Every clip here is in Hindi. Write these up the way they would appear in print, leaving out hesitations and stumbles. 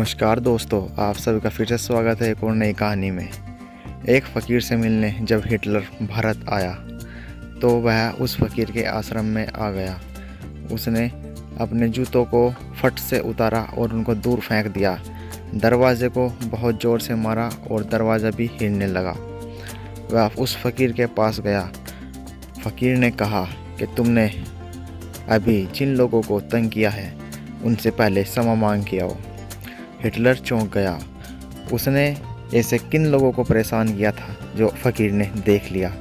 नमस्कार दोस्तों, आप सभी का फिर से स्वागत है एक और नई कहानी में। एक फ़कीर से मिलने जब हिटलर भारत आया तो वह उस फ़कीर के आश्रम में आ गया। उसने अपने जूतों को फट से उतारा और उनको दूर फेंक दिया। दरवाजे को बहुत ज़ोर से मारा और दरवाज़ा भी हिलने लगा। वह उस फ़कीर के पास गया। फ़कीर ने कहा कि तुमने अभी जिन लोगों को तंग किया है उनसे पहले क्षमा मांग के आओ। हिटलर चौंक गया। उसने ऐसे किन लोगों को परेशान किया था जो फ़कीर ने देख लिया।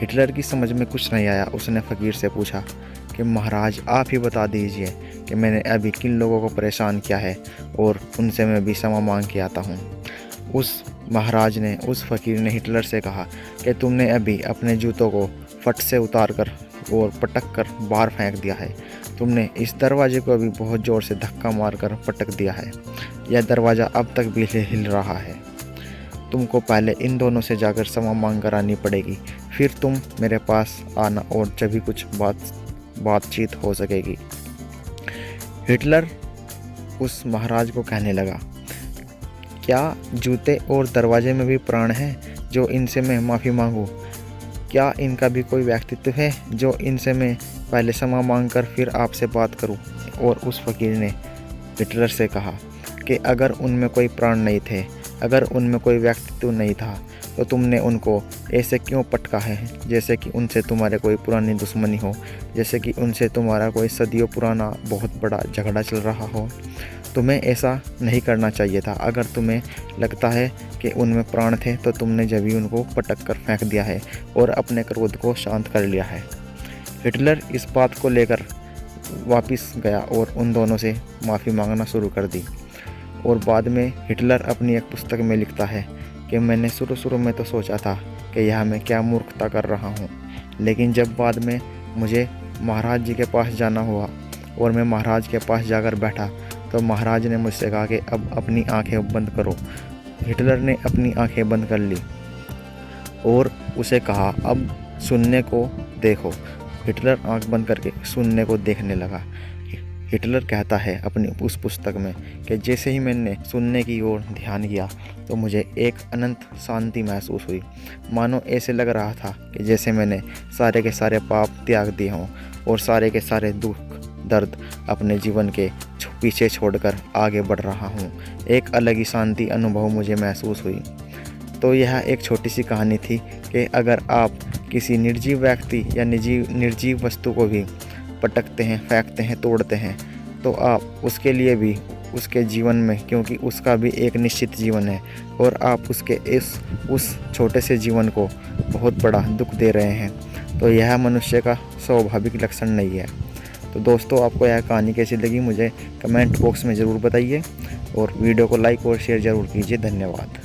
हिटलर की समझ में कुछ नहीं आया। उसने फ़कीर से पूछा कि महाराज आप ही बता दीजिए कि मैंने अभी किन लोगों को परेशान किया है और उनसे मैं भी क्षमा मांग के आता हूँ। उस महाराज ने, उस फ़कीर ने हिटलर से कहा कि तुमने अभी अपने जूतों को फट से उतार कर और पटक कर बाहर फेंक दिया है। तुमने इस दरवाजे को भी बहुत ज़ोर से धक्का मारकर पटक दिया है। यह दरवाज़ा अब तक भी हिल रहा है। तुमको पहले इन दोनों से जाकर क्षमा मांग कर आनी पड़ेगी, फिर तुम मेरे पास आना और जब भी कुछ बातचीत हो सकेगी। हिटलर उस महाराज को कहने लगा, क्या जूते और दरवाजे में भी प्राण है जो इनसे मैं माफ़ी मांगूं? क्या इनका भी कोई व्यक्तित्व है जो इनसे मैं पहले क्षमा मांगकर फिर आपसे बात करूं? और उस फ़कीर ने हिटलर से कहा कि अगर उनमें कोई प्राण नहीं थे, अगर उनमें कोई व्यक्तित्व नहीं था, तो तुमने उनको ऐसे क्यों पटका है जैसे कि उनसे तुम्हारे कोई पुरानी दुश्मनी हो, जैसे कि उनसे तुम्हारा कोई सदियों पुराना बहुत बड़ा झगड़ा चल रहा हो। तुम्हें ऐसा नहीं करना चाहिए था। अगर तुम्हें लगता है कि उनमें प्राण थे तो तुमने जब भी उनको पटक कर फेंक दिया है और अपने क्रोध को शांत कर लिया है। हिटलर इस बात को लेकर वापस गया और उन दोनों से माफ़ी मांगना शुरू कर दी। और बाद में हिटलर अपनी एक पुस्तक में लिखता है कि मैंने शुरू में तो सोचा था कि यह मैं क्या मूर्खता कर रहा हूँ, लेकिन जब बाद में मुझे महाराज जी के पास जाना हुआ और मैं महाराज के पास जाकर बैठा तो महाराज ने मुझसे कहा कि अब अपनी आंखें बंद करो। हिटलर ने अपनी आंखें बंद कर ली और उसे कहा, अब सुनने को देखो। हिटलर आंख बंद करके सुनने को देखने लगा। हिटलर कहता है अपनी उस पुस्तक में कि जैसे ही मैंने सुनने की ओर ध्यान किया तो मुझे एक अनंत शांति महसूस हुई। मानो ऐसे लग रहा था कि जैसे मैंने सारे के सारे पाप त्याग दिए हों और सारे के सारे दुख दर्द अपने जीवन के पीछे छोड़कर आगे बढ़ रहा हूँ। एक अलग ही शांति अनुभव मुझे महसूस हुई। तो यह एक छोटी सी कहानी थी कि अगर आप किसी निर्जीव व्यक्ति या निर्जीव वस्तु को भी पटकते हैं, फेंकते हैं, तोड़ते हैं, तो आप उसके लिए भी उसके जीवन में, क्योंकि उसका भी एक निश्चित जीवन है और आप उसके उस छोटे से जीवन को बहुत बड़ा दुख दे रहे हैं, तो यह मनुष्य का स्वाभाविक लक्षण नहीं है। तो दोस्तों, आपको यह कहानी कैसी लगी मुझे कमेंट बॉक्स में ज़रूर बताइए और वीडियो को लाइक और शेयर ज़रूर कीजिए। धन्यवाद।